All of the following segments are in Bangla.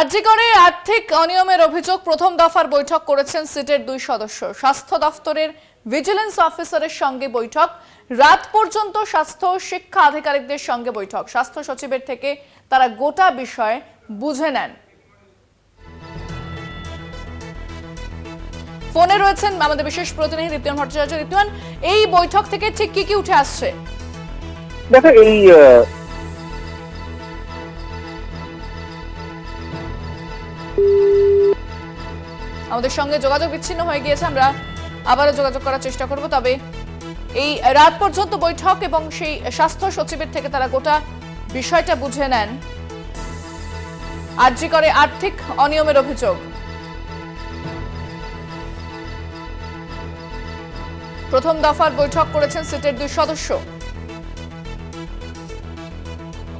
আরজিকরে আর্থিক অনিয়মের অভিযোগ প্রথম দফার বৈঠক করেছেন সিটের 2 সদস্য। স্বাস্থ্য দফতরের ভিজিলেন্স অফিসারের সঙ্গে বৈঠক, রাত পর্যন্ত স্বাস্থ্য শিক্ষা আধিকারিকদের সঙ্গে বৈঠক। স্বাস্থ্য সচিবের থেকে তারা গোটা বিষয় বুঝে নেন। ফোনে রয়েছেন আমাদের বিশেষ প্রতিনিধি দীপ্তিমান ভট্টাচার্য। দীপ্তিমান, এই বৈঠক থেকে ঠিক কি উঠে আসছে? দেখো, এই আমাদের সঙ্গে যোগাযোগ বিচ্ছিন্ন হয়ে গিয়েছে, আমরা আবারও যোগাযোগ করার চেষ্টা করব। তবে এই রাত পর্যন্ত বৈঠক এবং সেই স্বাস্থ্য সচিবের থেকে তারা গোটা বিষয়টা বুঝে নেন। আরজিকরে আর্থিক অনিয়মের অভিযোগ, প্রথম দফার বৈঠক করেছেন সিটের 2 সদস্য।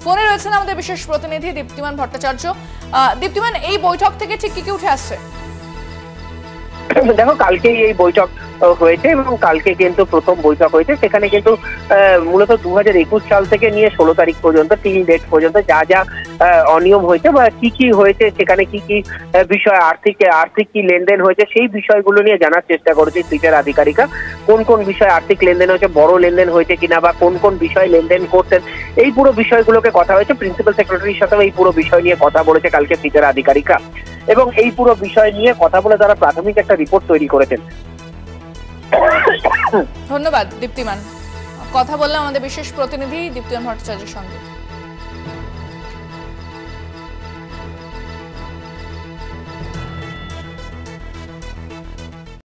ফোনে রয়েছেন আমাদের বিশেষ প্রতিনিধি দীপ্তিমান ভট্টাচার্য। দীপ্তিমান, এই বৈঠক থেকে ঠিক কি উঠে আসছে? দেখো, কালকেই এই বৈঠক হয়েছে এবং কালকে কিন্তু প্রথম বৈঠক হয়েছে। সেখানে কিন্তু মূলত 2021 সাল থেকে নিয়ে 16 তারিখ পর্যন্ত, 3 ডেট পর্যন্ত যা যা অনিয়ম হয়েছে বা কি হয়েছে, সেখানে কি বিষয় আর্থিক কি লেনদেন হয়েছে, সেই বিষয়গুলো নিয়ে জানার চেষ্টা করেছে সিটের আধিকারিকরা। কোন বিষয়ে আর্থিক লেনদেন হয়েছে, বড় লেনদেন হয়েছে কিনা, বা কোন বিষয়ে লেনদেন করতেন, এই পুরো বিষয়গুলোকে কথা হয়েছে। প্রিন্সিপাল সেক্রেটারির সাথেও এই পুরো বিষয় নিয়ে কথা বলেছে কালকে সিটের আধিকারিকরা, এবং এই পুরো বিষয় নিয়ে কথা বলে তারা প্রাথমিক একটা রিপোর্ট তৈরি করেছেন। ধন্যবাদ দীপ্তিমান। কথা বললাম আমাদের বিশেষ প্রতিনিধি দীপ্তিমান ভট্টাচার্যের সঙ্গে।